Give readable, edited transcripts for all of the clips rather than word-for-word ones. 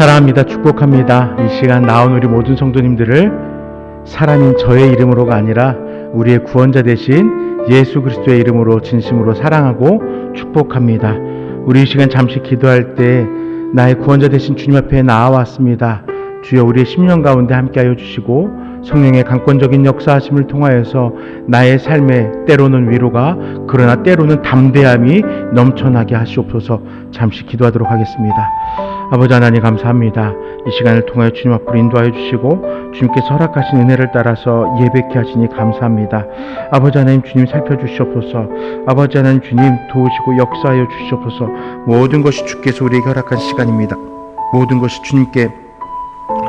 사랑합니다. 축복합니다. 이 시간 나온 우리 모든 성도님들을 사람인 저의 이름으로가 아니라 우리의 구원자 되신 예수 그리스도의 이름으로 진심으로 사랑하고 축복합니다. 우리 이 시간 잠시 기도할 때 나의 구원자 되신 주님 앞에 나아왔습니다. 주여, 우리의 심령 가운데 함께하여 주시고 성령의 강권적인 역사하심을 통하여서 나의 삶에 때로는 위로가, 그러나 때로는 담대함이 넘쳐나게 하시옵소서. 잠시 기도하도록 하겠습니다. 아버지 하나님, 감사합니다. 이 시간을 통하여 주님 앞으로 인도하여 주시고 주님께서 허락하신 은혜를 따라서 예배케 하시니 감사합니다. 아버지 하나님, 주님 살펴주시옵소서. 아버지 하나님, 주님 도우시고 역사하여 주시옵소서. 모든 것이 주께서 우리에게 허락한 시간입니다. 모든 것이 주님께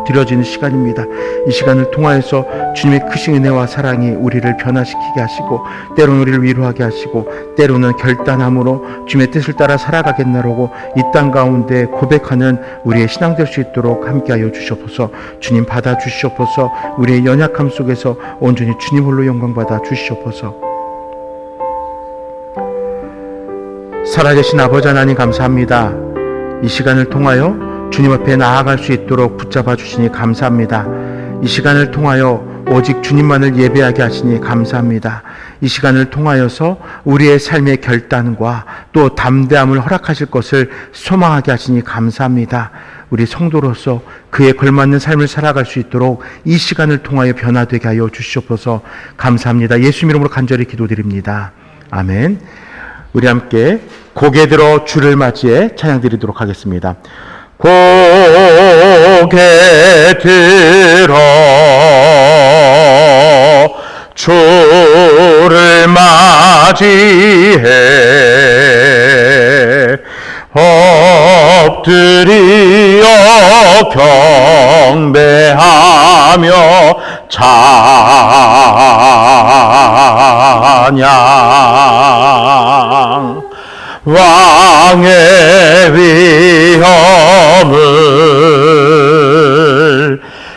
드려지는 시간입니다. 이 시간을 통하여서 주님의 크신 은혜와 사랑이 우리를 변화시키게 하시고, 때로는 우리를 위로하게 하시고, 때로는 결단함으로 주님의 뜻을 따라 살아가겠나라고 이 땅 가운데 고백하는 우리의 신앙 될 수 있도록 함께하여 주시옵소서. 주님 받아 주시옵소서. 우리의 연약함 속에서 온전히 주님 홀로 영광 받아 주시옵소서. 살아계신 아버지 하나님, 감사합니다. 이 시간을 통하여 주님 앞에 나아갈 수 있도록 붙잡아 주시니 감사합니다. 이 시간을 통하여 오직 주님만을 예배하게 하시니 감사합니다. 이 시간을 통하여서 우리의 삶의 결단과 또 담대함을 허락하실 것을 소망하게 하시니 감사합니다. 우리 성도로서 그에 걸맞는 삶을 살아갈 수 있도록 이 시간을 통하여 변화되게 하여 주시옵소서. 감사합니다. 예수 이름으로 간절히 기도드립니다. 아멘. 우리 함께 고개 들어 주를 맞이해 찬양 드리도록 하겠습니다. 고개 들어 주를 맞이해 엎드려 경배하며 찬양. 왕의 위엄을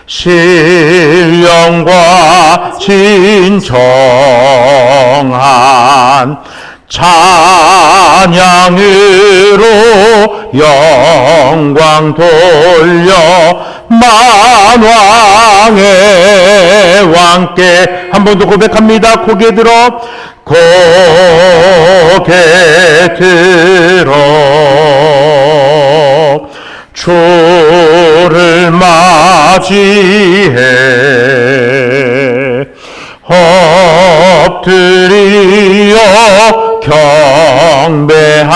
신령과 진정한 찬양으로 영광 돌려 만왕의 왕께 한 번 더 고백합니다. 고개 들어 고개 들어 주를 맞이해 엎드려 경배하며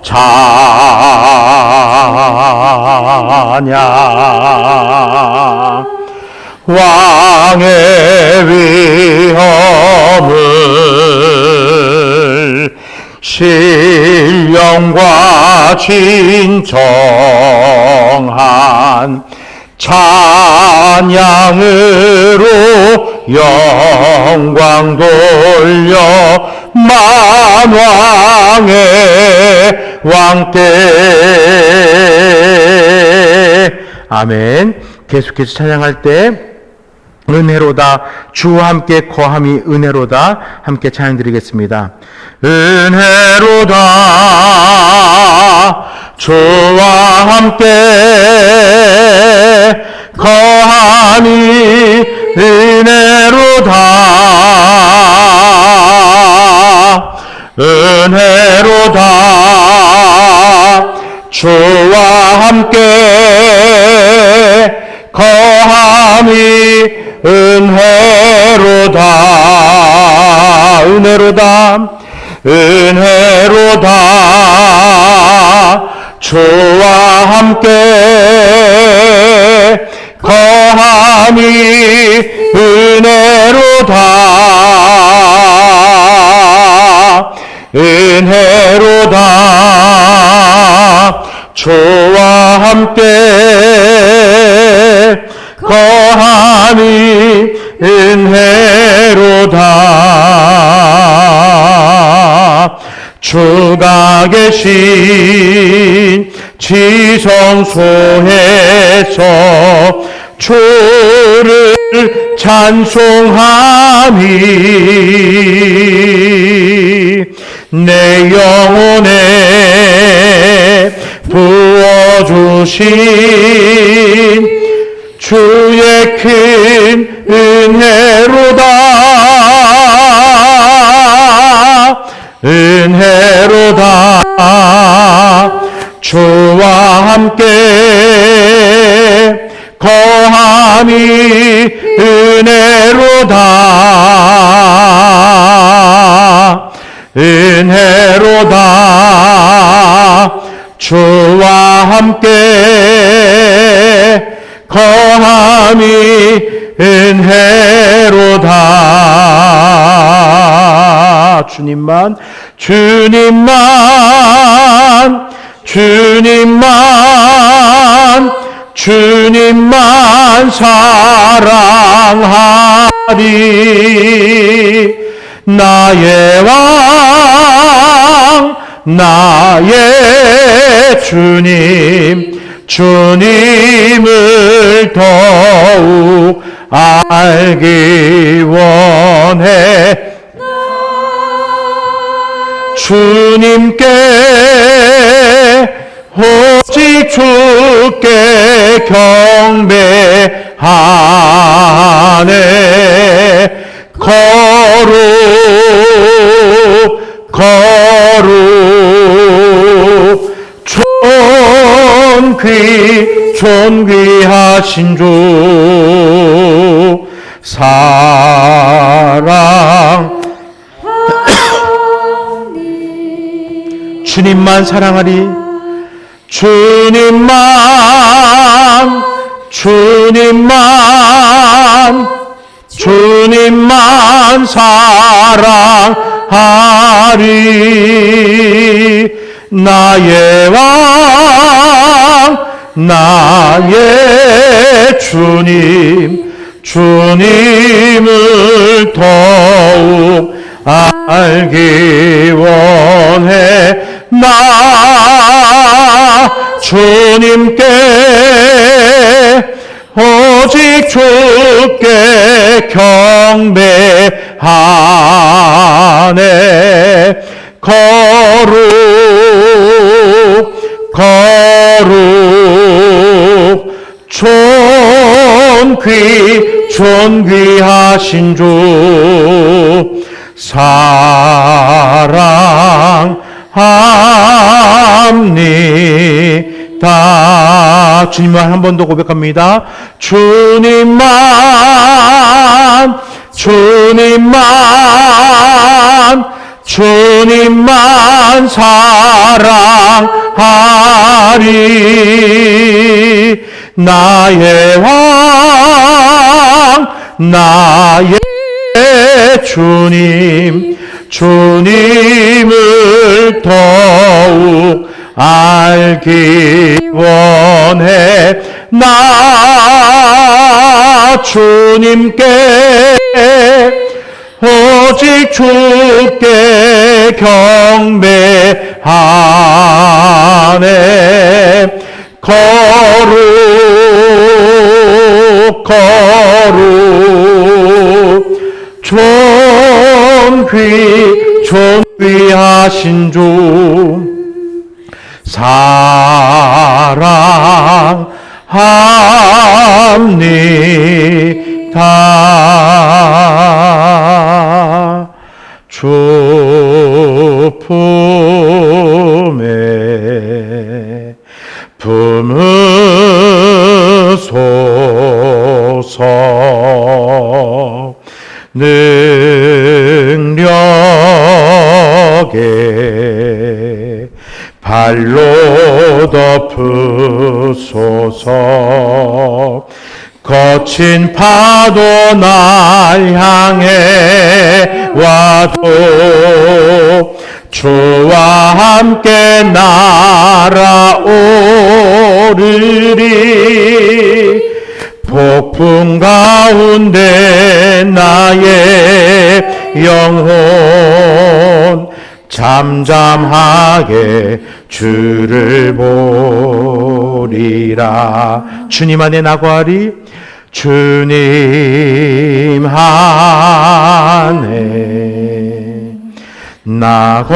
찬양. 왕의 위엄을 신령과 진정한 찬양으로 영광 돌려 만왕의 왕께. 아멘. 계속해서 찬양할 때 은혜로다, 주와 함께 거함이 은혜로다, 함께 찬양 드리겠습니다. 은혜로다, 주와 함께 거함이 은혜로다, 은혜로다, 주와 함께 거함이 은혜로다, 은혜로다, 은혜로다, 주와 함께 거함이 은혜로다, 은혜로다, 주와 함께 거함이 은혜로다. 주가 계신 지성소에서 주를 찬송하니 내 영혼에 부어 주신 주의 큰 은혜로다. 은혜로다. 주와 함께 거함이 은혜로다. 은혜로다. 주와 함께 거함이 은혜로다. 주님만 주님만 주님만 주님만 사랑하리. 나의 왕 나의 주님 주님을 더욱 알기 원해. 주님께 오직 주께 경배하네. 거룩 거룩 존귀하신 주 사랑 주님만 사랑하리. 주님만 주님만 주님만 사랑하리. 나의 왕 나의 주님 주님을 더욱 알기 원해. 나 주님께 오직 주께 경배하네. 거룩 거룩 존귀하신 주 사랑합니다. 주님만 한 번 더 고백합니다. 주님만 주님만 주님만 사랑하리. 나의 왕 나의 주님 주님을 더욱 알기 원해. 나 주님께 오직 주께 경배하네. 거룩 거룩 존귀하신 주 사랑합니다. 주 품에 품으소서. 능력에 발로 덮으소서. 거친 파도 날 향해 와도 주와 함께 날아오르리. 폭풍 가운데 나의 영혼 잠잠하게 주를 보리라. 주님 안에 나거하리. 주님 안에 나거하리.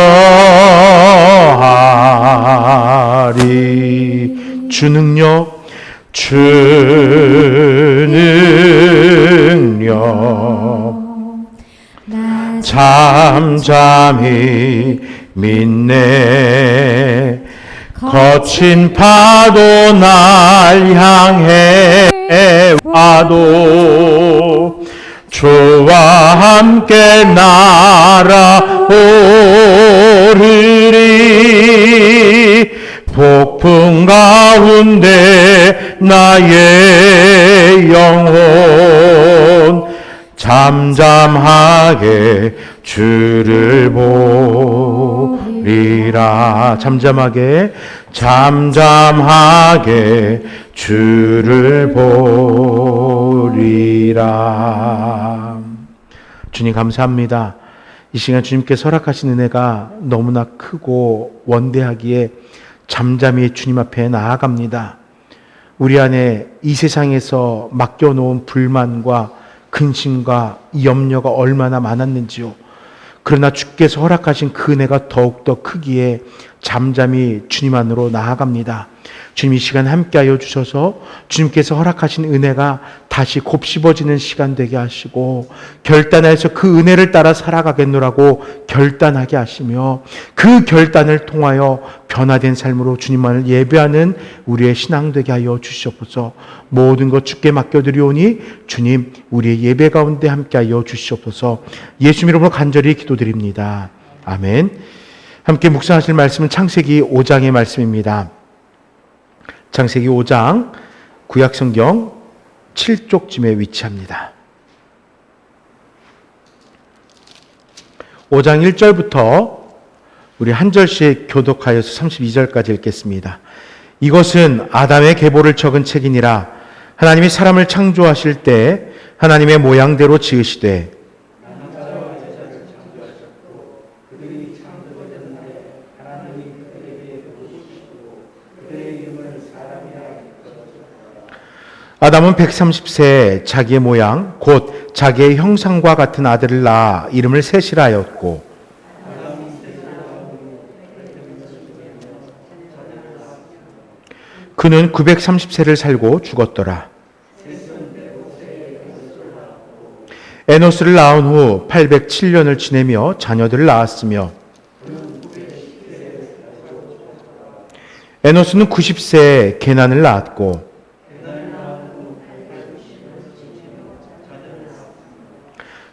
주 능력, 주 능력 잠잠히 믿네. 거친 파도 날 향해 와도 주와 함께 날아오르리. 폭풍 가운데 나의 영혼 잠잠하게 주를 보리라. 잠잠하게 주를 보리라. 주님 감사합니다. 이 시간 주님께서 허락하신 은혜가 너무나 크고 원대하기에 잠잠히 주님 앞에 나아갑니다. 우리 안에 이 세상에서 맡겨놓은 불만과 근심과 염려가 얼마나 많았는지요. 그러나 주께서 허락하신 그 은혜가 더욱더 크기에 잠잠히 주님 안으로 나아갑니다. 주님 이 시간 함께하여 주셔서 주님께서 허락하신 은혜가 다시 곱씹어지는 시간 되게 하시고 결단해서 그 은혜를 따라 살아가겠노라고 결단하게 하시며 그 결단을 통하여 변화된 삶으로 주님만을 예배하는 우리의 신앙 되게 하여 주시옵소서. 모든 것 주께 맡겨드리오니 주님 우리의 예배 가운데 함께하여 주시옵소서. 예수님 이름으로 간절히 기도드립니다. 아멘. 함께 묵상하실 말씀은 창세기 5장의 말씀입니다. 창세기 5장 구약성경 7쪽쯤에 위치합니다. 5장 1절부터 우리 한 절씩 교독하여서 32절까지 읽겠습니다. 이것은 아담의 계보를 적은 책이니라. 하나님이 사람을 창조하실 때 하나님의 모양대로 지으시되 아담은 130세에 자기의 모양 곧 자기의 형상과 같은 아들을 낳아 이름을 셋이라 하였고 그는 930세를 살고 죽었더라. 에노스를 낳은 후 807년을 지내며 자녀들을 낳았으며 에노스는 90세에 게난을 낳았고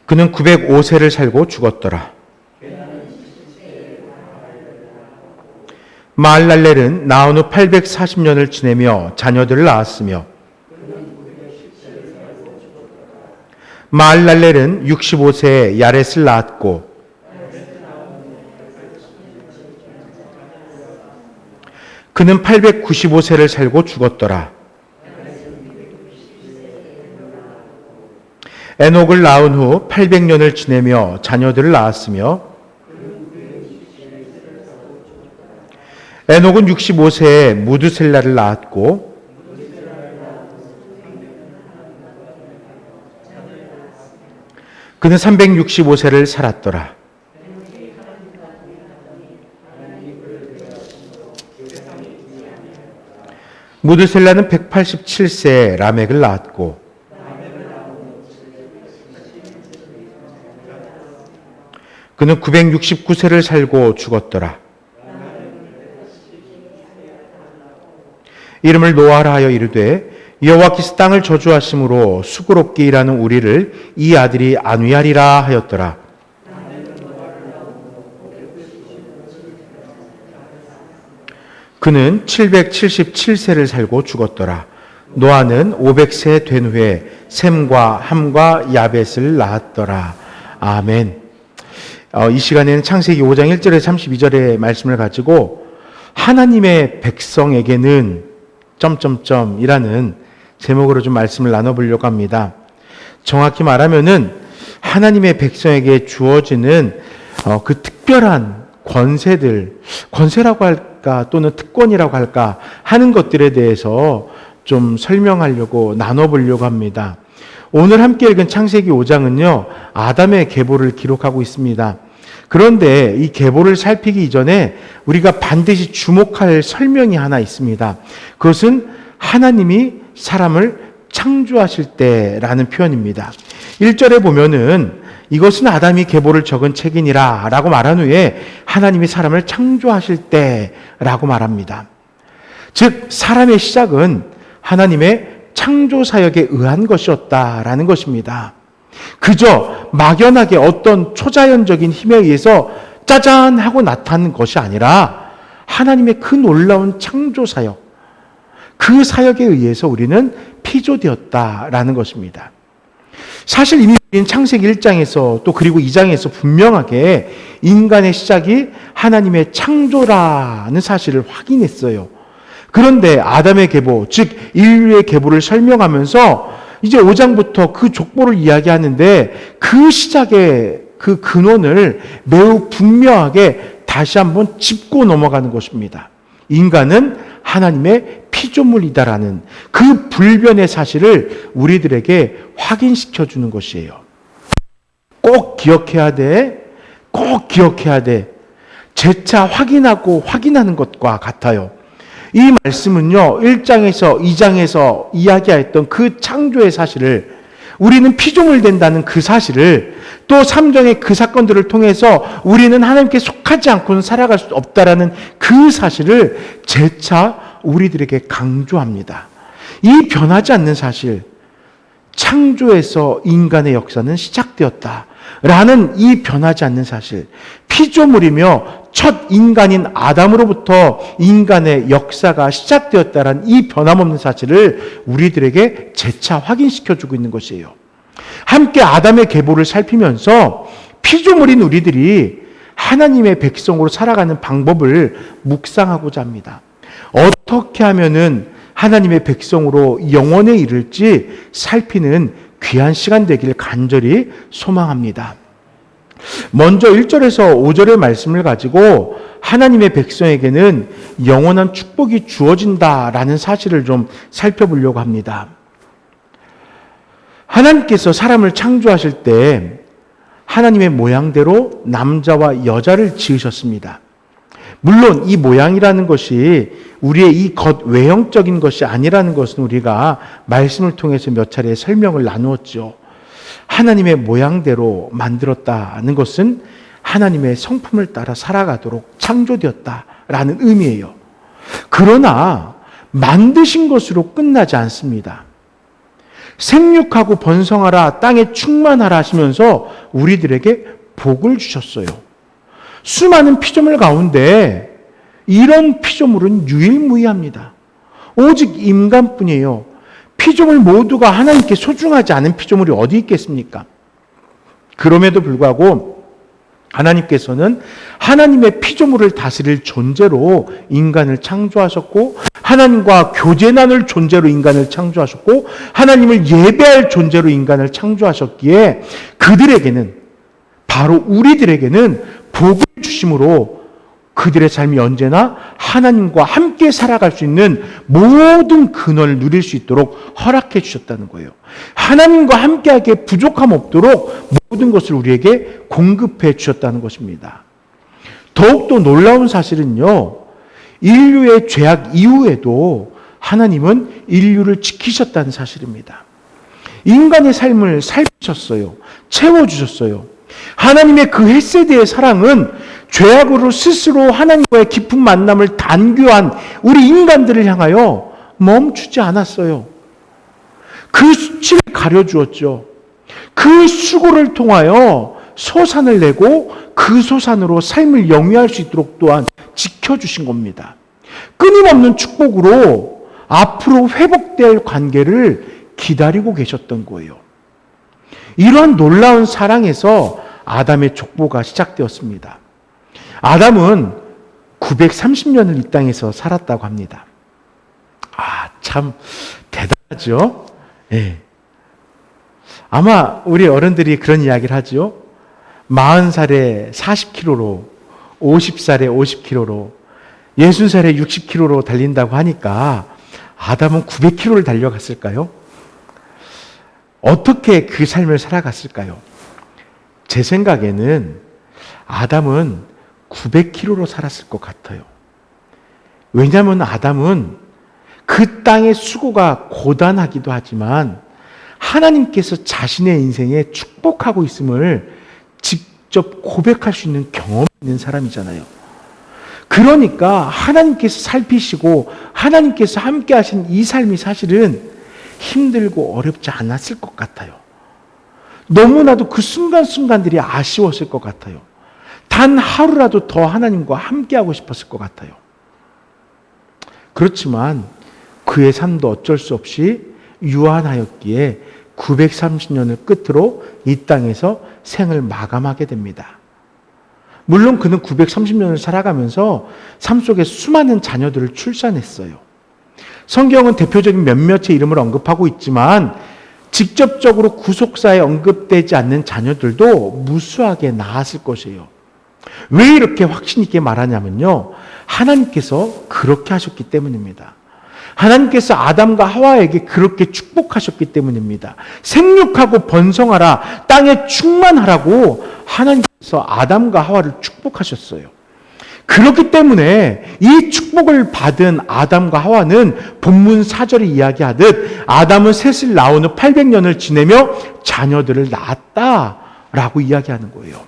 그는 905세를 살고 죽었더라. 마할랄렐은 낳은 후 840년을 지내며 자녀들을 낳았으며 마할랄렐은 65세에 야렛을 낳았고 그는 895세를 살고 죽었더라. 에녹을 낳은 후 800년을 지내며 자녀들을 낳았으며 에녹은 65세에 무드셀라를 낳았고 그는 365세를 살았더라. 무드셀라는 187세에 라멕을 낳았고 그는 969세를 살고 죽었더라. 이름을 노아라 하여 이르되 여호와께서 땅을 저주하심으로 수고롭게 일하는 우리를 이 아들이 안위하리라 하였더라. 그는 777세를 살고 죽었더라. 노아는 500세 된 후에 셈과 함과 야벳을 낳았더라. 아멘. 이 시간에는 창세기 5장 1절에서 32절의 말씀을 가지고 하나님의 백성에게는 점점점이라는 제목으로 좀 말씀을 나눠보려고 합니다. 정확히 말하면은 하나님의 백성에게 주어지는 그 특별한 권세들, 권세라고 할까 또는 특권이라고 할까 하는 것들에 대해서 좀 설명하려고 나눠보려고 합니다. 오늘 함께 읽은 창세기 5장은요, 아담의 계보를 기록하고 있습니다. 그런데 이 계보를 살피기 이전에 우리가 반드시 주목할 설명이 하나 있습니다. 그것은 하나님이 사람을 창조하실 때라는 표현입니다. 1절에 보면은 이것은 아담이 계보를 적은 책이니라 라고 말한 후에 하나님이 사람을 창조하실 때라고 말합니다. 즉 사람의 시작은 하나님의 창조 사역에 의한 것이었다라는 것입니다. 그저 막연하게 어떤 초자연적인 힘에 의해서 짜잔 하고 나타난 것이 아니라 하나님의 그 놀라운 창조 사역, 그 사역에 의해서 우리는 피조되었다라는 것입니다. 사실 이미 우리는 창세기 1장에서 또 그리고 2장에서 분명하게 인간의 시작이 하나님의 창조라는 사실을 확인했어요. 그런데 아담의 계보, 즉 인류의 계보를 설명하면서 이제 5장부터 그 족보를 이야기하는데 그 시작의 그 근원을 매우 분명하게 다시 한번 짚고 넘어가는 것입니다. 인간은 하나님의 피조물이다라는 그 불변의 사실을 우리들에게 확인시켜 주는 것이에요. 꼭 기억해야 돼. 꼭 기억해야 돼. 재차 확인하고 확인하는 것과 같아요. 이 말씀은요, 1장에서 2장에서 이야기했던 그 창조의 사실을, 우리는 피조물 된다는 그 사실을, 또 3장의 그 사건들을 통해서 우리는 하나님께 속하지 않고는 살아갈 수 없다라는 그 사실을 재차 우리들에게 강조합니다. 이 변하지 않는 사실, 창조에서 인간의 역사는 시작되었다라는 이 변하지 않는 사실, 피조물이며 첫 인간인 아담으로부터 인간의 역사가 시작되었다라는 이 변함없는 사실을 우리들에게 재차 확인시켜주고 있는 것이에요. 함께 아담의 계보를 살피면서 피조물인 우리들이 하나님의 백성으로 살아가는 방법을 묵상하고자 합니다. 어떻게 하면은 하나님의 백성으로 영원에 이를지 살피는 귀한 시간 되기를 간절히 소망합니다. 먼저 1절에서 5절의 말씀을 가지고 하나님의 백성에게는 영원한 축복이 주어진다라는 사실을 좀 살펴보려고 합니다. 하나님께서 사람을 창조하실 때 하나님의 모양대로 남자와 여자를 지으셨습니다. 물론 이 모양이라는 것이 우리의 이 겉 외형적인 것이 아니라는 것은 우리가 말씀을 통해서 몇 차례 설명을 나누었죠. 하나님의 모양대로 만들었다는 것은 하나님의 성품을 따라 살아가도록 창조되었다라는 의미예요. 그러나 만드신 것으로 끝나지 않습니다. 생육하고 번성하라, 땅에 충만하라 하시면서 우리들에게 복을 주셨어요. 수많은 피조물 가운데 이런 피조물은 유일무이합니다. 오직 인간뿐이에요. 피조물 모두가 하나님께 소중하지 않은 피조물이 어디 있겠습니까? 그럼에도 불구하고 하나님께서는 하나님의 피조물을 다스릴 존재로 인간을 창조하셨고, 하나님과 교제 나눌 존재로 인간을 창조하셨고, 하나님을 예배할 존재로 인간을 창조하셨기에 그들에게는, 바로 우리들에게는 복을 주심으로 그들의 삶이 언제나 하나님과 함께 살아갈 수 있는 모든 근원을 누릴 수 있도록 허락해 주셨다는 거예요. 하나님과 함께하기에 부족함 없도록 모든 것을 우리에게 공급해 주셨다는 것입니다. 더욱더 놀라운 사실은요, 인류의 죄악 이후에도 하나님은 인류를 지키셨다는 사실입니다. 인간의 삶을 살피셨어요. 채워주셨어요. 하나님의 그 헷세대의 사랑은 죄악으로 스스로 하나님과의 깊은 만남을 단교한 우리 인간들을 향하여 멈추지 않았어요. 그 수치를 가려주었죠. 그 수고를 통하여 소산을 내고 그 소산으로 삶을 영위할 수 있도록 또한 지켜주신 겁니다. 끊임없는 축복으로 앞으로 회복될 관계를 기다리고 계셨던 거예요. 이러한 놀라운 사랑에서 아담의 족보가 시작되었습니다. 아담은 930년을 이 땅에서 살았다고 합니다. 참 대단하죠? 예. 아마 우리 어른들이 그런 이야기를 하죠. 40살에 40km로, 50살에 50km로, 60살에 60km로 달린다고 하니까 아담은 900km를 달려갔을까요? 어떻게 그 삶을 살아갔을까요? 제 생각에는 아담은 900kg로 살았을 것 같아요. 왜냐하면 아담은 그 땅의 수고가 고단하기도 하지만 하나님께서 자신의 인생에 축복하고 있음을 직접 고백할 수 있는 경험이 있는 사람이잖아요. 그러니까 하나님께서 살피시고 하나님께서 함께 하신 이 삶이 사실은 힘들고 어렵지 않았을 것 같아요. 너무나도 그 순간순간들이 아쉬웠을 것 같아요. 단 하루라도 더 하나님과 함께하고 싶었을 것 같아요. 그렇지만 그의 삶도 어쩔 수 없이 유한하였기에 930년을 끝으로 이 땅에서 생을 마감하게 됩니다. 물론 그는 930년을 살아가면서 삶 속에 수많은 자녀들을 출산했어요. 성경은 대표적인 몇몇의 이름을 언급하고 있지만 직접적으로 구속사에 언급되지 않는 자녀들도 무수하게 낳았을 것이에요. 왜 이렇게 확신 있게 말하냐면요. 하나님께서 그렇게 하셨기 때문입니다. 하나님께서 아담과 하와에게 그렇게 축복하셨기 때문입니다. 생육하고 번성하라, 땅에 충만하라고 하나님께서 아담과 하와를 축복하셨어요. 그렇기 때문에 이 축복을 받은 아담과 하와는 본문 4절이 이야기하듯 아담은 셋을 낳은 후 800년을 지내며 자녀들을 낳았다라고 이야기하는 거예요.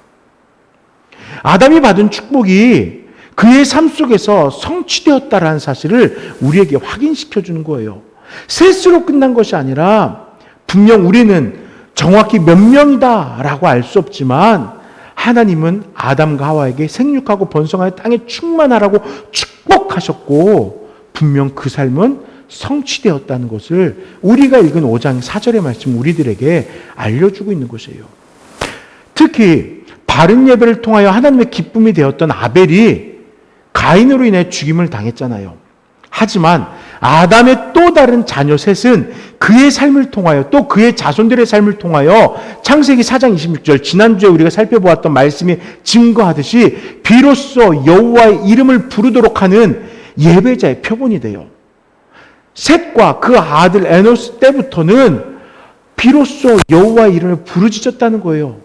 아담이 받은 축복이 그의 삶 속에서 성취되었다라는 사실을 우리에게 확인시켜 주는 거예요. 셋으로 끝난 것이 아니라 분명 우리는 정확히 몇 명이다라고 알 수 없지만 하나님은 아담과 하와에게 생육하고 번성하여 땅에 충만하라고 축복하셨고 분명 그 삶은 성취되었다는 것을 우리가 읽은 5장 4절의 말씀 우리들에게 알려주고 있는 것이에요. 특히 바른 예배를 통하여 하나님의 기쁨이 되었던 아벨이 가인으로 인해 죽임을 당했잖아요. 하지만 아담의 또 다른 자녀 셋은 그의 삶을 통하여 또 그의 자손들의 삶을 통하여 창세기 4장 26절 지난주에 우리가 살펴보았던 말씀이 증거하듯이 비로소 여호와의 이름을 부르도록 하는 예배자의 표본이 돼요. 셋과 그 아들 에노스 때부터는 비로소 여호와의 이름을 부르짖었다는 거예요.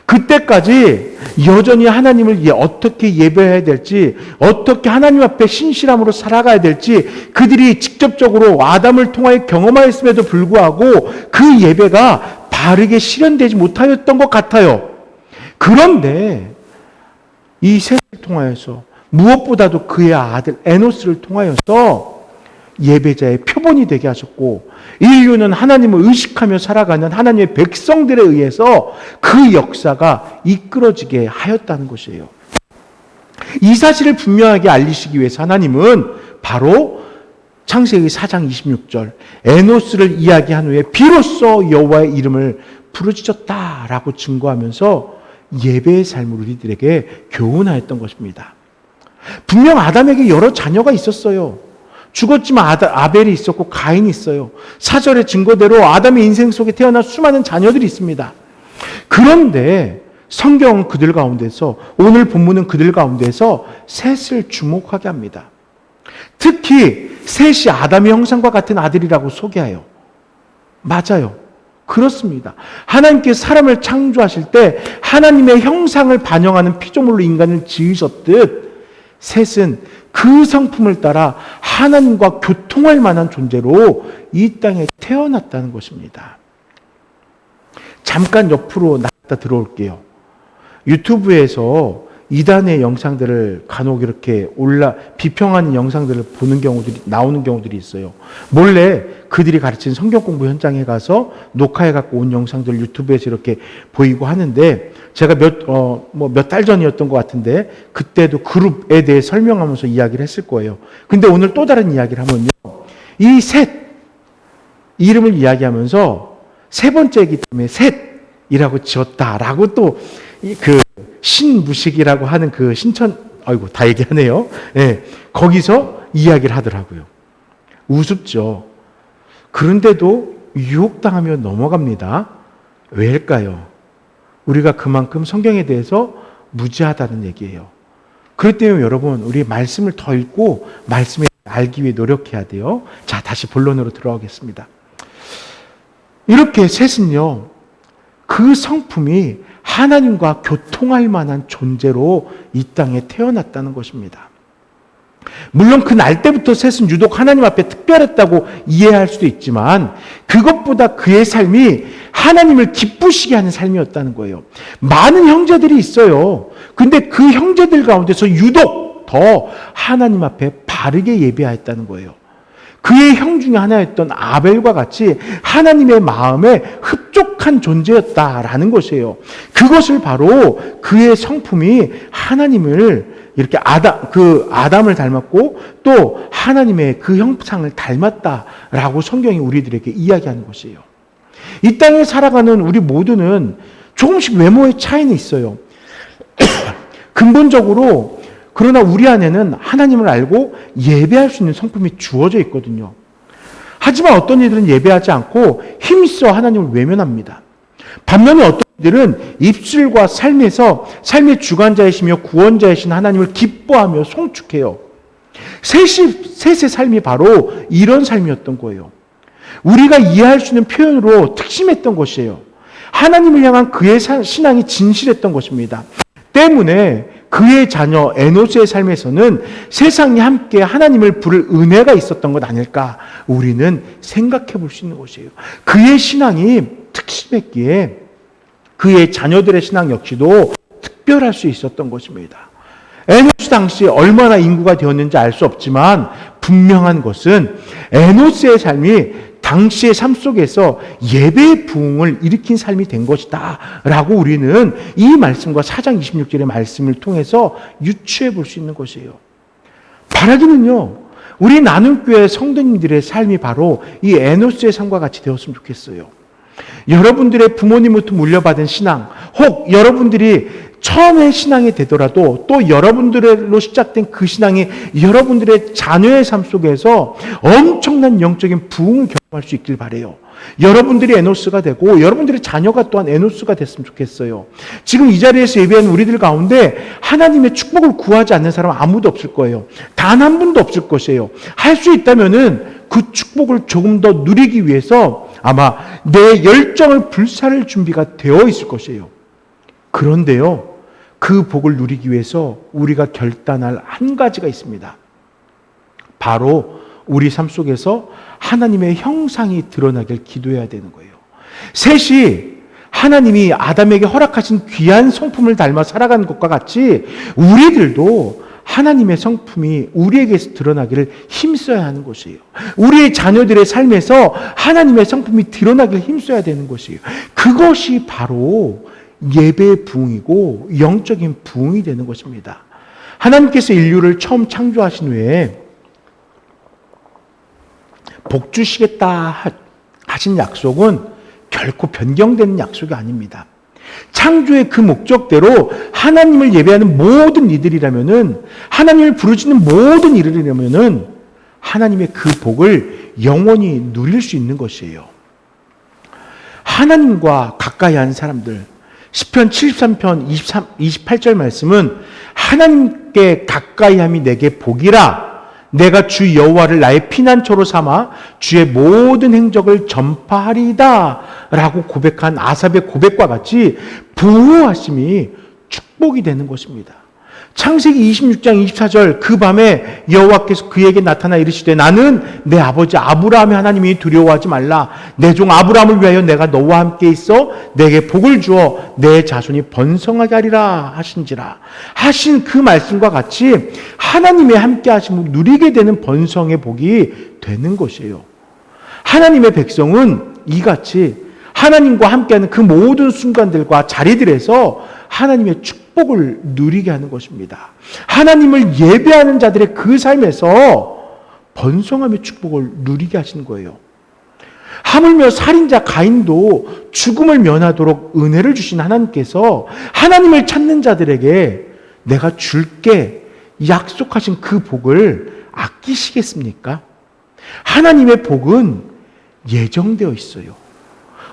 그때까지 여전히 하나님을 어떻게 예배해야 될지, 어떻게 하나님 앞에 신실함으로 살아가야 될지 그들이 직접적으로 아담을 통하여 경험하였음에도 불구하고 그 예배가 바르게 실현되지 못하였던 것 같아요. 그런데 이 셋을 통하여서 무엇보다도 그의 아들 에노스를 통하여서 예배자의 표본이 되게 하셨고 인류는 하나님을 의식하며 살아가는 하나님의 백성들에 의해서 그 역사가 이끌어지게 하였다는 것이에요. 이 사실을 분명하게 알리시기 위해서 하나님은 바로 창세기 4장 26절 에노스를 이야기한 후에 비로소 여호와의 이름을 부르짖었다라고 증거하면서 예배의 삶을 우리들에게 교훈하였던 것입니다. 분명 아담에게 여러 자녀가 있었어요. 죽었지만 아벨이 있었고 가인이 있어요. 4절의 증거대로 아담의 인생 속에 태어난 수많은 자녀들이 있습니다. 그런데 성경은 그들 가운데서 오늘 본문은 그들 가운데서 셋을 주목하게 합니다. 특히 셋이 아담의 형상과 같은 아들이라고 소개해요. 맞아요. 그렇습니다. 하나님께서 사람을 창조하실 때 하나님의 형상을 반영하는 피조물로 인간을 지으셨듯 셋은 그 성품을 따라 하나님과 교통할 만한 존재로 이 땅에 태어났다는 것입니다. 잠깐 옆으로 나갔다 들어올게요. 유튜브에서 이단의 영상들을 간혹 이렇게 비평하는 영상들을 나오는 경우들이 있어요. 몰래 그들이 가르친 성경 공부 현장에 가서 녹화해 갖고 온 영상들 유튜브에서 이렇게 보이고 하는데 제가 몇 달 전이었던 것 같은데 그때도 그룹에 대해 설명하면서 이야기를 했을 거예요. 근데 오늘 또 다른 이야기를 하면요. 이 셋 이름을 이야기하면서 세 번째이기 때문에 셋이라고 지었다라고 또 그 신무식이라고 하는 그 다 얘기하네요. 네, 거기서 이야기를 하더라고요. 우습죠. 그런데도 유혹당하며 넘어갑니다. 왜일까요? 우리가 그만큼 성경에 대해서 무지하다는 얘기예요. 그렇기 때문에 여러분 우리 말씀을 더 읽고 말씀을 알기 위해 노력해야 돼요. 자, 다시 본론으로 들어가겠습니다. 이렇게 셋은요. 그 그 성품이 하나님과 교통할 만한 존재로 이 땅에 태어났다는 것입니다. 물론 그 날 때부터 셋은 유독 하나님 앞에 특별했다고 이해할 수도 있지만 그것보다 그의 삶이 하나님을 기쁘시게 하는 삶이었다는 거예요. 많은 형제들이 있어요. 근데 그 형제들 가운데서 유독 더 하나님 앞에 바르게 예배하였다는 거예요. 그의 형 중에 하나였던 아벨과 같이 하나님의 마음에 흡족한 존재였다라는 것이에요. 그것을 바로 그의 성품이 하나님을 이렇게 아담을 닮았고 또 하나님의 그 형상을 닮았다라고 성경이 우리들에게 이야기하는 것이에요. 이 땅에 살아가는 우리 모두는 조금씩 외모의 차이는 있어요. 근본적으로 그러나 우리 안에는 하나님을 알고 예배할 수 있는 성품이 주어져 있거든요. 하지만 어떤 이들은 예배하지 않고 힘써 하나님을 외면합니다. 반면에 어떤 이들은 입술과 삶에서 삶의 주관자이시며 구원자이신 하나님을 기뻐하며 송축해요. 셋의 삶이 바로 이런 삶이었던 거예요. 우리가 이해할 수 있는 표현으로 특심했던 것이에요. 하나님을 향한 그의 신앙이 진실했던 것입니다. 때문에 그의 자녀 에노스의 삶에서는 세상이 함께 하나님을 부를 은혜가 있었던 것 아닐까 우리는 생각해 볼 수 있는 것이에요. 그의 신앙이 특심했기에 그의 자녀들의 신앙 역시도 특별할 수 있었던 것입니다. 에노스 당시 얼마나 인구가 되었는지 알 수 없지만 분명한 것은 에노스의 삶이 당시의 삶 속에서 예배의 부흥을 일으킨 삶이 된 것이다 라고 우리는 이 말씀과 4장 26절의 말씀을 통해서 유추해 볼 수 있는 것이에요. 바라기는요, 우리 나눔교회 성도님들의 삶이 바로 이 에노스의 삶과 같이 되었으면 좋겠어요. 여러분들의 부모님부터 물려받은 신앙, 혹 여러분들이 처음에 신앙이 되더라도 또 여러분들로 시작된 그 신앙이 여러분들의 자녀의 삶 속에서 엄청난 영적인 부흥을 경험할 수 있길 바라요. 여러분들이 에노스가 되고 여러분들의 자녀가 또한 에노스가 됐으면 좋겠어요. 지금 이 자리에서 예배하는 우리들 가운데 하나님의 축복을 구하지 않는 사람 아무도 없을 거예요. 단 한 분도 없을 것이에요. 할 수 있다면은 그 축복을 조금 더 누리기 위해서 아마 내 열정을 불사를 준비가 되어 있을 것이에요. 그런데요, 그 복을 누리기 위해서 우리가 결단할 한 가지가 있습니다. 바로 우리 삶 속에서 하나님의 형상이 드러나길 기도해야 되는 거예요. 셋이 하나님이 아담에게 허락하신 귀한 성품을 닮아 살아가는 것과 같이 우리들도 하나님의 성품이 우리에게서 드러나기를 힘써야 하는 것이에요. 우리의 자녀들의 삶에서 하나님의 성품이 드러나기를 힘써야 되는 것이에요. 그것이 바로 예배의 부흥이고 영적인 부흥이 되는 것입니다. 하나님께서 인류를 처음 창조하신 후에 복 주시겠다 하신 약속은 결코 변경되는 약속이 아닙니다. 창조의 그 목적대로 하나님을 예배하는 모든 이들이라면은, 하나님을 부르짖는 모든 이들이라면은 하나님의 그 복을 영원히 누릴 수 있는 것이에요. 하나님과 가까이 한 사람들, 시편 73편 28절 말씀은 하나님께 가까이함이 내게 복이라, 내가 주 여호와를 나의 피난처로 삼아 주의 모든 행적을 전파하리이다 라고 고백한 아삽의 고백과 같이 보호하심이 축복이 되는 것입니다. 창세기 26장 24절 그 밤에 여호와께서 그에게 나타나 이르시되 나는 내 아버지 아브라함의 하나님이 두려워하지 말라. 내 종 아브라함을 위하여 내가 너와 함께 있어 내게 복을 주어 내 자손이 번성하게 하리라 하신지라 하신 그 말씀과 같이 하나님의 함께 하심을 누리게 되는 번성의 복이 되는 것이에요. 하나님의 백성은 이같이 하나님과 함께하는 그 모든 순간들과 자리들에서 하나님의 축복을 누리게 하는 것입니다. 하나님을 예배하는 자들의 그 삶에서 번성함의 축복을 누리게 하시는 거예요. 하물며 살인자 가인도 죽음을 면하도록 은혜를 주신 하나님께서 하나님을 찾는 자들에게 내가 줄게 약속하신 그 복을 아끼시겠습니까? 하나님의 복은 예정되어 있어요.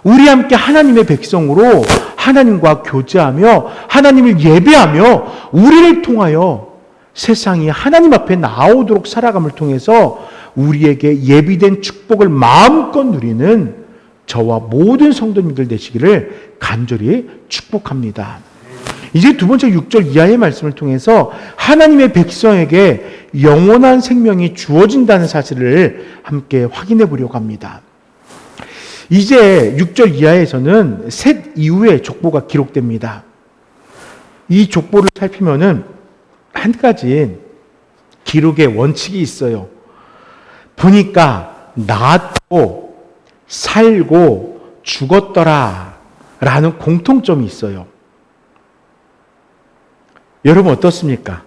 우리 함께 하나님의 백성으로 하나님과 교제하며 하나님을 예배하며 우리를 통하여 세상이 하나님 앞에 나오도록 살아감을 통해서 우리에게 예비된 축복을 마음껏 누리는 저와 모든 성도님들 되시기를 간절히 축복합니다. 이제 두 번째 6절 이하의 말씀을 통해서 하나님의 백성에게 영원한 생명이 주어진다는 사실을 함께 확인해 보려고 합니다. 이제 6절 이하에서는 셋 이후의 족보가 기록됩니다. 이 족보를 살피면은 한 가지 기록의 원칙이 있어요. 보니까 낳았고 살고 죽었더라 라는 공통점이 있어요. 여러분 어떻습니까?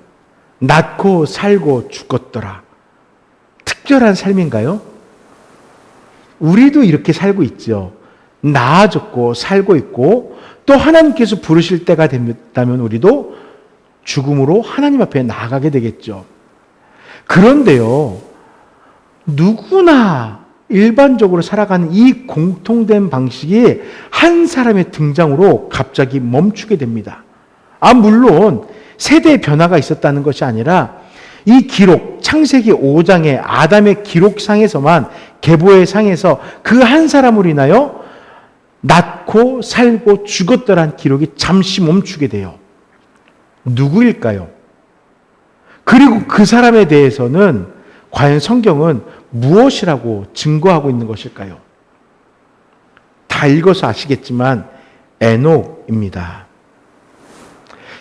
낳고 살고 죽었더라. 특별한 삶인가요? 우리도 이렇게 살고 있죠. 나아졌고 살고 있고 또 하나님께서 부르실 때가 된다면 우리도 죽음으로 하나님 앞에 나아가게 되겠죠. 그런데요, 누구나 일반적으로 살아가는 이 공통된 방식이 한 사람의 등장으로 갑자기 멈추게 됩니다. 물론 세대의 변화가 있었다는 것이 아니라 이 기록, 창세기 5장의 아담의 기록상에서만, 계보의 상에서 그 한 사람으로 인하여 낳고 살고 죽었더란 기록이 잠시 멈추게 돼요. 누구일까요? 그리고 그 사람에 대해서는 과연 성경은 무엇이라고 증거하고 있는 것일까요? 다 읽어서 아시겠지만 에녹입니다.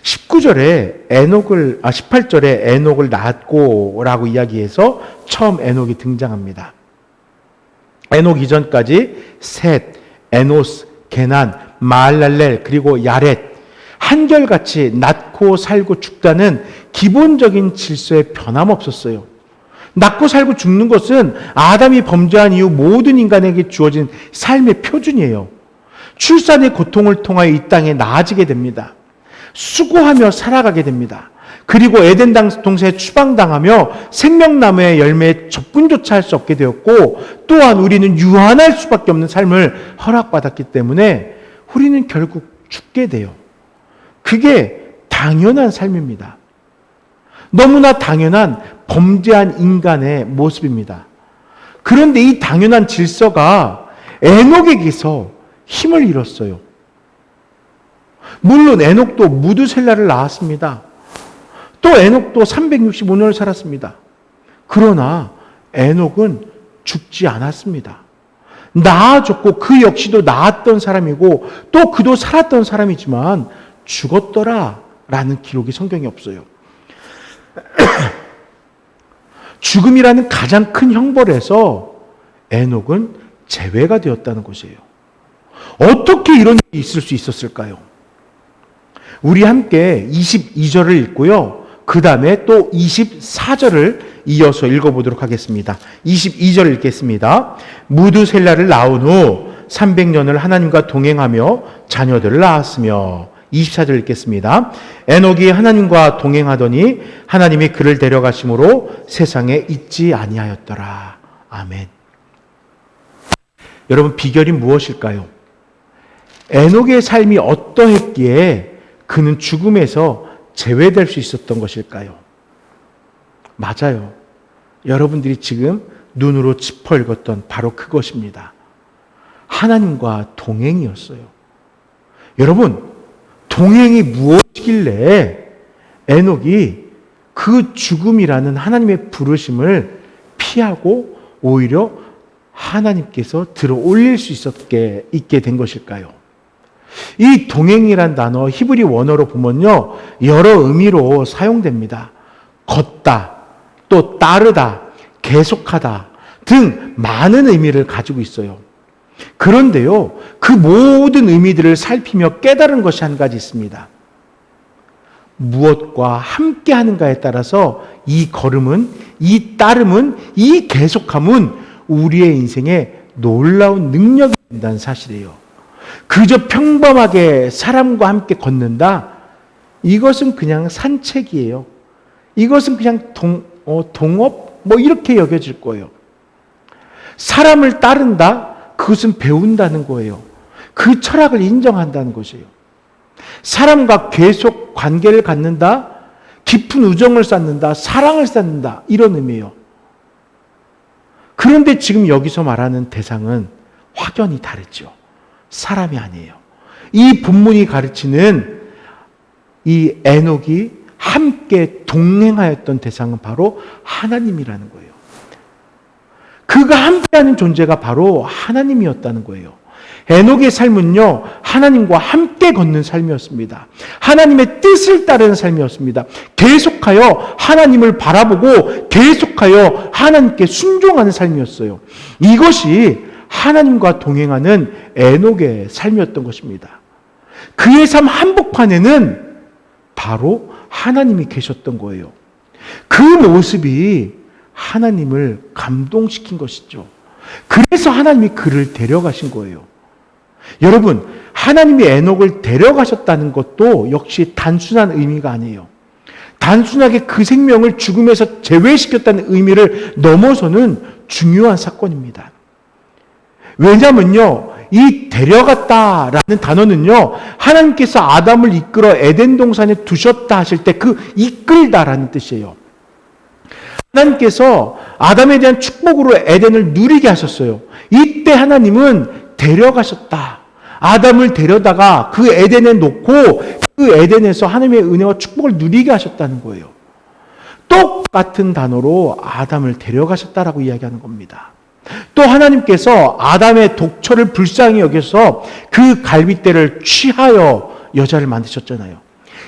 18절에 에녹을 낳았고라고 이야기해서 처음 에녹이 등장합니다. 에녹 이전까지 셋, 에노스, 게난, 마할랄렐 그리고 야렛, 한결같이 낳고 살고 죽다는 기본적인 질서에 변함없었어요. 낳고 살고 죽는 것은 아담이 범죄한 이후 모든 인간에게 주어진 삶의 표준이에요. 출산의 고통을 통하여 이 땅에 나아지게 됩니다. 수고하며 살아가게 됩니다. 그리고 에덴 동산에 추방당하며 생명나무의 열매에 접근조차 할 수 없게 되었고, 또한 우리는 유한할 수밖에 없는 삶을 허락받았기 때문에 우리는 결국 죽게 돼요. 그게 당연한 삶입니다. 너무나 당연한 범죄한 인간의 모습입니다. 그런데 이 당연한 질서가 에녹에게서 힘을 잃었어요. 물론 에녹도 무두셀라를 낳았습니다. 또 에녹도 365년을 살았습니다. 그러나 에녹은 죽지 않았습니다. 나아졌고 그 역시도 나았던 사람이고 또 그도 살았던 사람이지만 죽었더라 라는 기록이 성경에 없어요. 죽음이라는 가장 큰 형벌에서 에녹은 제외가 되었다는 것이에요. 어떻게 이런 일이 있을 수 있었을까요? 우리 함께 22절을 읽고요. 그 다음에 또 24절을 이어서 읽어보도록 하겠습니다. 22절 읽겠습니다. 무두셀라를 낳은 후 300년을 하나님과 동행하며 자녀들을 낳았으며, 24절 읽겠습니다. 에녹이 하나님과 동행하더니 하나님이 그를 데려가심으로 세상에 있지 아니하였더라. 아멘. 여러분, 비결이 무엇일까요? 에녹의 삶이 어떠했기에 그는 죽음에서 제외될 수 있었던 것일까요? 맞아요. 여러분들이 지금 눈으로 짚어 읽었던 바로 그것입니다. 하나님과 동행이었어요. 여러분, 동행이 무엇이길래 에녹이 그 죽음이라는 하나님의 부르심을 피하고 오히려 하나님께서 들어 올릴 수 있게 된 것일까요? 이 동행이란 단어 히브리 원어로 보면요, 여러 의미로 사용됩니다. 걷다, 또 따르다, 계속하다 등 많은 의미를 가지고 있어요. 그런데요, 그 모든 의미들을 살피며 깨달은 것이 한 가지 있습니다. 무엇과 함께 하는가에 따라서 이 걸음은, 이 따름은, 이 계속함은 우리의 인생에 놀라운 능력이 된다는 사실이에요. 그저 평범하게 사람과 함께 걷는다? 이것은 그냥 산책이에요. 이것은 그냥 동업? 이렇게 여겨질 거예요. 사람을 따른다? 그것은 배운다는 거예요. 그 철학을 인정한다는 것이에요. 사람과 계속 관계를 갖는다? 깊은 우정을 쌓는다? 사랑을 쌓는다? 이런 의미예요. 그런데 지금 여기서 말하는 대상은 확연히 다르죠. 사람이 아니에요. 이 본문이 가르치는 이 에녹이 함께 동행하였던 대상은 바로 하나님이라는 거예요. 그가 함께하는 존재가 바로 하나님이었다는 거예요. 에녹의 삶은요, 하나님과 함께 걷는 삶이었습니다. 하나님의 뜻을 따르는 삶이었습니다. 계속하여 하나님을 바라보고 계속하여 하나님께 순종하는 삶이었어요. 이것이 하나님과 동행하는 에녹의 삶이었던 것입니다. 그의 삶 한복판에는 바로 하나님이 계셨던 거예요. 그 모습이 하나님을 감동시킨 것이죠. 그래서 하나님이 그를 데려가신 거예요. 여러분, 하나님이 에녹을 데려가셨다는 것도 역시 단순한 의미가 아니에요. 단순하게 그 생명을 죽음에서 제외시켰다는 의미를 넘어서는 중요한 사건입니다. 왜냐면요, 이 데려갔다라는 단어는요, 하나님께서 아담을 이끌어 에덴 동산에 두셨다 하실 때 그 이끌다라는 뜻이에요. 하나님께서 아담에 대한 축복으로 에덴을 누리게 하셨어요. 이때 하나님은 데려가셨다. 아담을 데려다가 그 에덴에 놓고 그 에덴에서 하나님의 은혜와 축복을 누리게 하셨다는 거예요. 똑같은 단어로 아담을 데려가셨다라고 이야기하는 겁니다. 또 하나님께서 아담의 독처를 불쌍히 여겨서 그 갈빗대를 취하여 여자를 만드셨잖아요.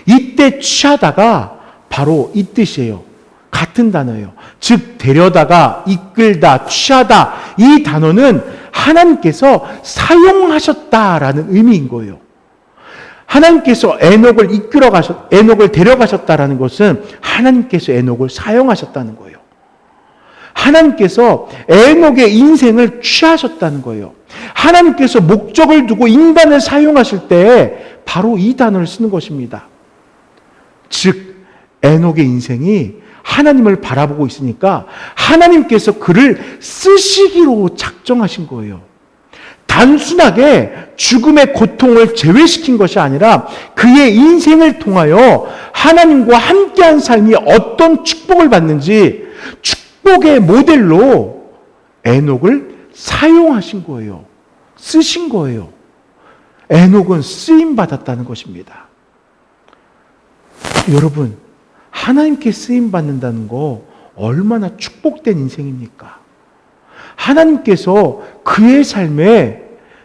이때 취하다가 바로 이 뜻이에요. 같은 단어예요. 즉 데려다가, 이끌다, 취하다, 이 단어는 하나님께서 사용하셨다라는 의미인 거예요. 하나님께서 에녹을 데려가셨다라는 것은 하나님께서 에녹을 사용하셨다는 거예요. 하나님께서 에녹의 인생을 취하셨다는 거예요. 하나님께서 목적을 두고 인간을 사용하실 때 바로 이 단어를 쓰는 것입니다. 즉 에녹의 인생이 하나님을 바라보고 있으니까 하나님께서 그를 쓰시기로 작정하신 거예요. 단순하게 죽음의 고통을 제외시킨 것이 아니라 그의 인생을 통하여 하나님과 함께한 삶이 어떤 축복을 받는지 축복의 모델로 에녹을 사용하신 거예요. 쓰신 거예요. 에녹은 쓰임받았다는 것입니다. 여러분, 하나님께 쓰임받는다는 거 얼마나 축복된 인생입니까? 하나님께서 그의 삶에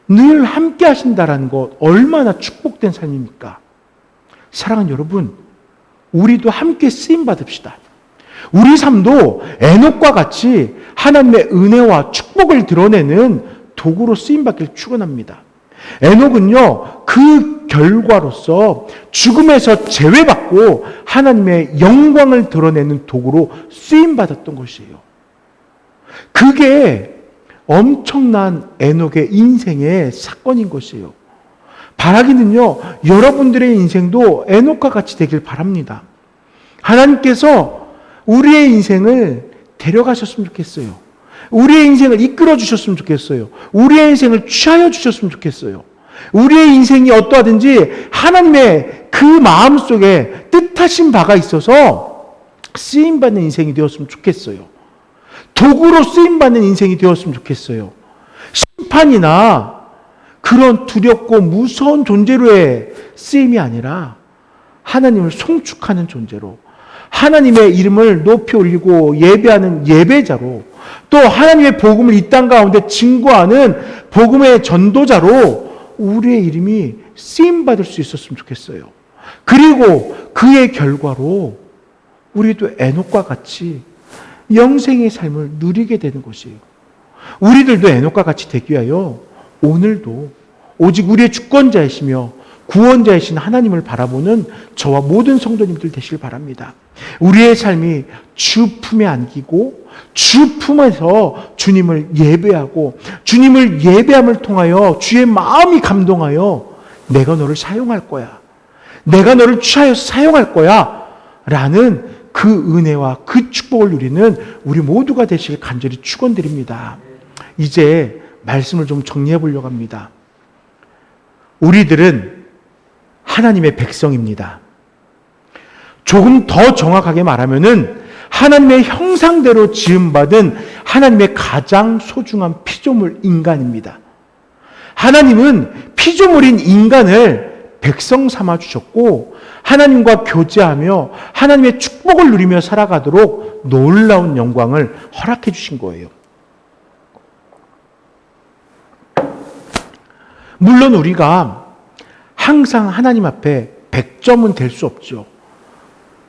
늘 함께 하신다는 것 얼마나 축복된 삶입니까? 사랑하는 여러분, 우리도 함께 쓰임받읍시다. 우리 삶도 에녹과 같이 하나님의 은혜와 축복을 드러내는 도구로 쓰임받길 축원합니다. 에녹은요, 그 결과로서 죽음에서 제외받고 하나님의 영광을 드러내는 도구로 쓰임받았던 것이에요. 그게 엄청난 에녹의 인생의 사건인 것이에요. 바라기는요, 여러분들의 인생도 에녹과 같이 되길 바랍니다. 하나님께서 우리의 인생을 데려가셨으면 좋겠어요. 우리의 인생을 이끌어 주셨으면 좋겠어요. 우리의 인생을 취하여 주셨으면 좋겠어요. 우리의 인생이 어떠하든지 하나님의 그 마음속에 뜻하신 바가 있어서 쓰임받는 인생이 되었으면 좋겠어요. 도구로 쓰임받는 인생이 되었으면 좋겠어요. 심판이나 그런 두렵고 무서운 존재로의 쓰임이 아니라 하나님을 송축하는 존재로, 하나님의 이름을 높이 올리고 예배하는 예배자로, 또 하나님의 복음을 이 땅 가운데 증거하는 복음의 전도자로 우리의 이름이 쓰임받을 수 있었으면 좋겠어요. 그리고 그의 결과로 우리도 에녹과 같이 영생의 삶을 누리게 되는 것이에요. 우리들도 에녹과 같이 되기 위하여 오늘도 오직 우리의 주권자이시며 구원자이신 하나님을 바라보는 저와 모든 성도님들 되시길 바랍니다. 우리의 삶이 주 품에 안기고 주 품에서 주님을 예배하고 주님을 예배함을 통하여 주의 마음이 감동하여 내가 너를 사용할 거야, 내가 너를 취하여서 사용할 거야 라는 그 은혜와 그 축복을 누리는 우리 모두가 되시길 간절히 축원드립니다. 이제 말씀을 좀 정리해 보려고 합니다. 우리들은 하나님의 백성입니다. 조금 더 정확하게 말하면은 하나님의 형상대로 지음받은 하나님의 가장 소중한 피조물 인간입니다. 하나님은 피조물인 인간을 백성 삼아 주셨고 하나님과 교제하며 하나님의 축복을 누리며 살아가도록 놀라운 영광을 허락해 주신 거예요. 물론 우리가 항상 하나님 앞에 100점은 될 수 없죠.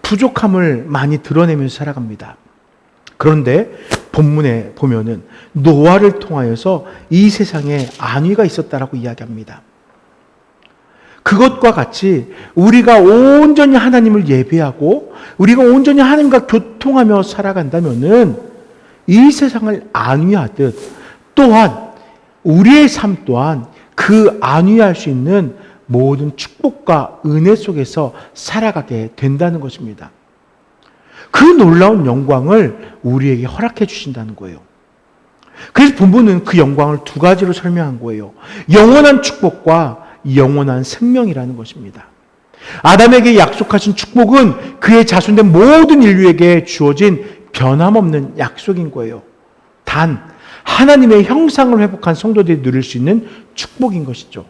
부족함을 많이 드러내면서 살아갑니다. 그런데 본문에 보면은 노아를 통하여서 이 세상에 안위가 있었다라고 이야기합니다. 그것과 같이 우리가 온전히 하나님을 예배하고 우리가 온전히 하나님과 교통하며 살아간다면은 이 세상을 안위하듯 또한 우리의 삶 또한 그 안위할 수 있는 모든 축복과 은혜 속에서 살아가게 된다는 것입니다. 그 놀라운 영광을 우리에게 허락해 주신다는 거예요. 그래서 본문은 그 영광을 두 가지로 설명한 거예요. 영원한 축복과 영원한 생명이라는 것입니다. 아담에게 약속하신 축복은 그의 자손된 모든 인류에게 주어진 변함없는 약속인 거예요. 단 하나님의 형상을 회복한 성도들이 누릴 수 있는 축복인 것이죠.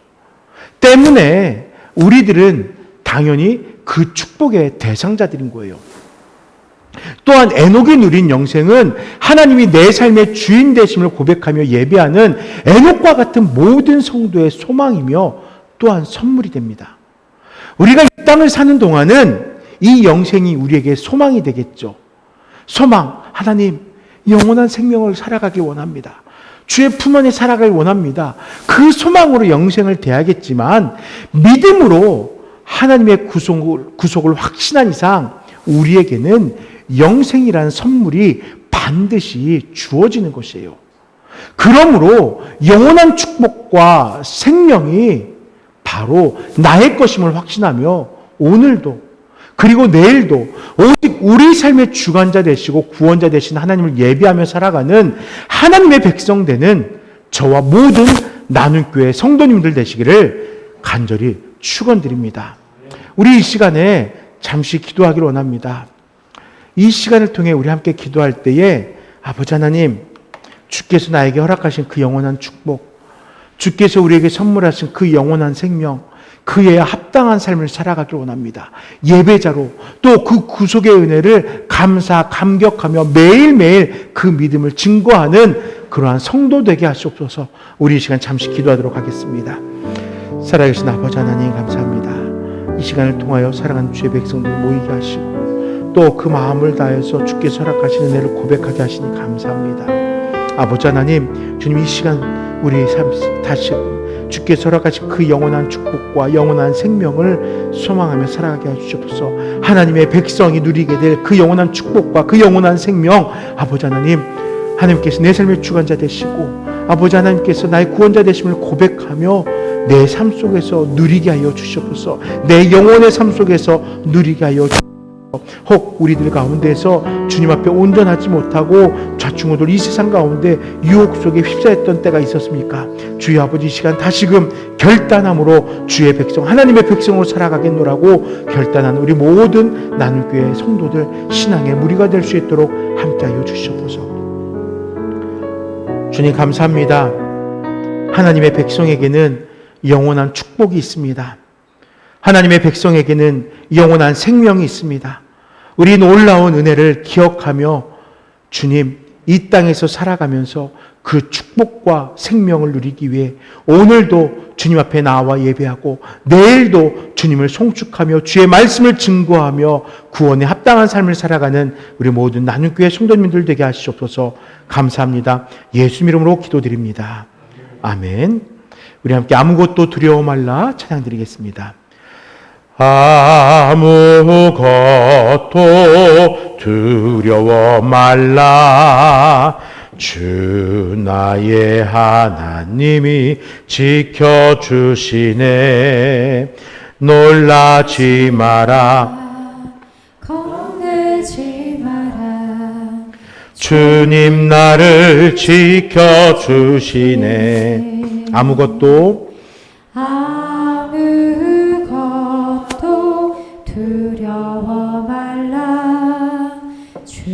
때문에 우리들은 당연히 그 축복의 대상자들인 거예요. 또한 에녹이 누린 영생은 하나님이 내 삶의 주인 되심을 고백하며 예배하는 에녹과 같은 모든 성도의 소망이며 또한 선물이 됩니다. 우리가 이 땅을 사는 동안은 이 영생이 우리에게 소망이 되겠죠. 소망, 하나님 영원한 생명을 살아가기 원합니다. 주의 품 안에 살아가길 원합니다. 그 소망으로 영생을 대하겠지만 믿음으로 하나님의 구속을 확신한 이상 우리에게는 영생이라는 선물이 반드시 주어지는 것이에요. 그러므로 영원한 축복과 생명이 바로 나의 것임을 확신하며 오늘도 그리고 내일도 오직 우리 삶의 주관자 되시고 구원자 되신 하나님을 예배하며 살아가는 하나님의 백성 되는 저와 모든 나눔교회 성도님들 되시기를 간절히 축원드립니다. 우리 이 시간에 잠시 기도하기를 원합니다. 이 시간을 통해 우리 함께 기도할 때에 아버지 하나님, 주께서 나에게 허락하신 그 영원한 축복, 주께서 우리에게 선물하신 그 영원한 생명, 그에 합당한 삶을 살아가길 원합니다. 예배자로 또 그 구속의 은혜를 감격하며 매일매일 그 믿음을 증거하는 그러한 성도 되게 하시옵소서. 우리 이 시간 잠시 기도하도록 하겠습니다. 살아계신 아버지 하나님 감사합니다. 이 시간을 통하여 사랑하는 주의 백성들 모이게 하시고 또 그 마음을 다해서 주께서 허락하신 은혜를 고백하게 하시니 감사합니다. 아버지 하나님, 주님 이 시간 우리 삶 다시 주께서 허락하신 그 영원한 축복과 영원한 생명을 소망하며 살아가게 해주시옵소서. 하나님의 백성이 누리게 될 그 영원한 축복과 그 영원한 생명, 아버지 하나님, 하나님께서 내 삶의 주관자 되시고 아버지 하나님께서 나의 구원자 되심을 고백하며 내 삶 속에서 누리게 하여 주시옵소서. 내 영혼의 삶 속에서 누리게 하여 주시옵소서. 혹 우리들 가운데서 주님 앞에 온전하지 못하고 좌충우돌 이 세상 가운데 유혹 속에 휩싸였던 때가 있었습니까? 주의 아버지 이 시간 다시금 결단함으로 주의 백성 하나님의 백성으로 살아가겠노라고 결단한 우리 모든 나눔교회 성도들 신앙의 무리가 될 수 있도록 함께하여 주시옵소서. 주님 감사합니다. 하나님의 백성에게는 영원한 축복이 있습니다. 하나님의 백성에게는 영원한 생명이 있습니다. 우리 놀라운 은혜를 기억하며 주님 이 땅에서 살아가면서 그 축복과 생명을 누리기 위해 오늘도 주님 앞에 나와 예배하고 내일도 주님을 송축하며 주의 말씀을 증거하며 구원에 합당한 삶을 살아가는 우리 모든 나눔교회 성도님들 되게 하시옵소서. 감사합니다. 예수 이름으로 기도드립니다. 아멘. 우리 함께 아무것도 두려워 말라 찬양 드리겠습니다. 아무것도 두려워 말라. 주 나의 하나님이 지켜주시네. 놀라지 마라. 겁내지 마라. 주님 나를 지켜주시네. 아무것도 두려워 말라. 주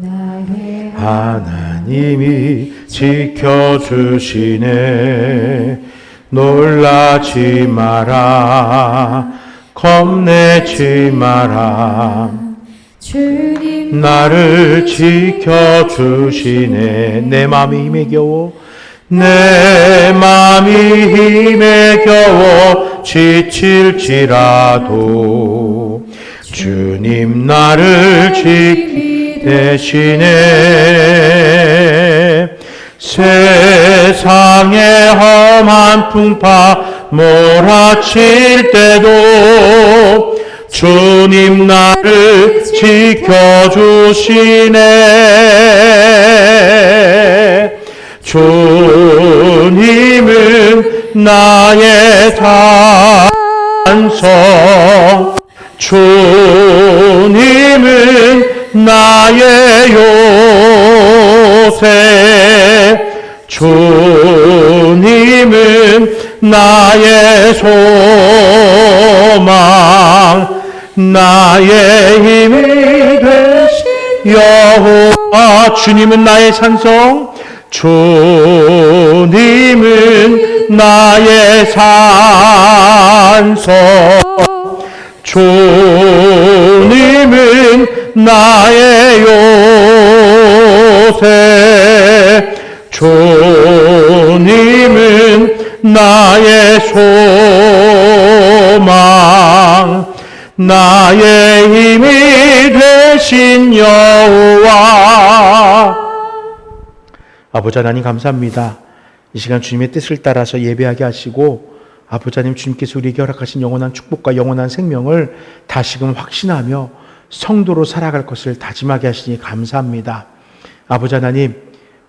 나의 하나님이 지켜주시네. 놀라지 마라. 겁내지 마라. 주님 나를 지켜주시네. 내 맘이 힘에 겨워, 내 맘이 힘에 겨워 지칠지라도 주님 나를 지키시네. 세상의 험한 풍파 몰아칠 때도 주님 나를 지켜주시네. 주님은 나의 찬송, 주님은 나의 요새, 주님은 나의 소망, 나의 힘이 되신 여호와. 주님은 나의 찬송, 주님은 나의 산성, 주님은 나의 요새, 주님은 나의 소망, 나의 힘이 되신 여호와. 아버지 하나님 감사합니다. 이 시간 주님의 뜻을 따라서 예배하게 하시고 아버지 하나님 주님께서 우리에게 허락하신 영원한 축복과 영원한 생명을 다시금 확신하며 성도로 살아갈 것을 다짐하게 하시니 감사합니다. 아버지 하나님,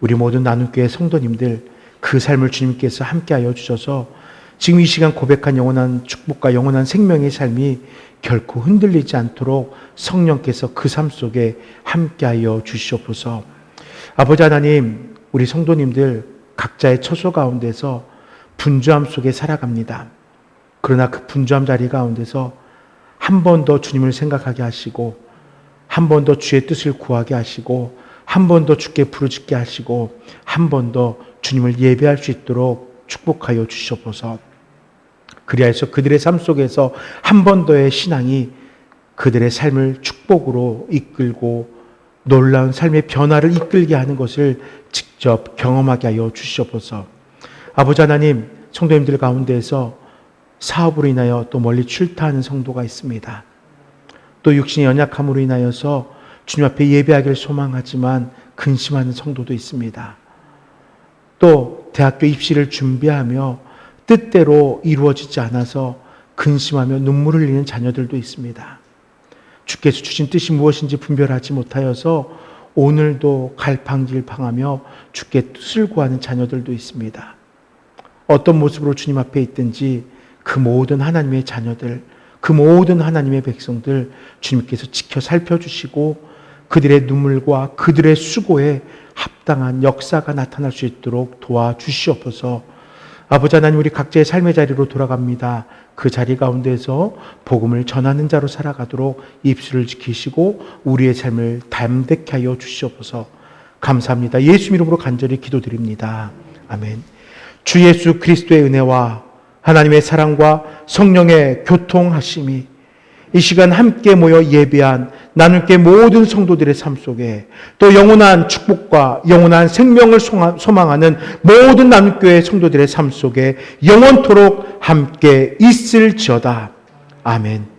우리 모든 나눔교회 성도님들 그 삶을 주님께서 함께하여 주셔서 지금 이 시간 고백한 영원한 축복과 영원한 생명의 삶이 결코 흔들리지 않도록 성령께서 그 삶 속에 함께하여 주시옵소서. 아버지 하나님, 우리 성도님들 각자의 처소 가운데서 분주함 속에 살아갑니다. 그러나 그 분주함 자리 가운데서 한 번 더 주님을 생각하게 하시고, 한 번 더 주의 뜻을 구하게 하시고, 한 번 더 주께 부르짖게 하시고, 한 번 더 주님을 예배할 수 있도록 축복하여 주시옵소서. 그리하여서 그들의 삶 속에서 한 번 더의 신앙이 그들의 삶을 축복으로 이끌고 놀라운 삶의 변화를 이끌게 하는 것을 직접 경험하게 하여 주시옵소서. 아버지 하나님, 성도님들 가운데에서 사업으로 인하여 또 멀리 출타하는 성도가 있습니다. 또 육신의 연약함으로 인하여서 주님 앞에 예배하기를 소망하지만 근심하는 성도도 있습니다. 또 대학교 입시를 준비하며 뜻대로 이루어지지 않아서 근심하며 눈물을 흘리는 자녀들도 있습니다. 주께서 주신 뜻이 무엇인지 분별하지 못하여서 오늘도 갈팡질팡하며 주께 뜻을 구하는 자녀들도 있습니다. 어떤 모습으로 주님 앞에 있든지 그 모든 하나님의 자녀들, 그 모든 하나님의 백성들 주님께서 지켜 살펴주시고 그들의 눈물과 그들의 수고에 합당한 역사가 나타날 수 있도록 도와주시옵소서. 아버지 하나님, 우리 각자의 삶의 자리로 돌아갑니다. 그 자리 가운데서 복음을 전하는 자로 살아가도록 입술을 지키시고 우리의 삶을 담대케 하여 주시옵소서. 감사합니다. 예수 이름으로 간절히 기도드립니다. 아멘. 주 예수 그리스도의 은혜와 하나님의 사랑과 성령의 교통하심이 이 시간 함께 모여 예배한 나눌게 모든 성도들의 삶 속에 또 영원한 축복과 영원한 생명을 소망하는 모든 나눔교회 성도들의 삶 속에 영원토록 함께 있을지어다. 아멘.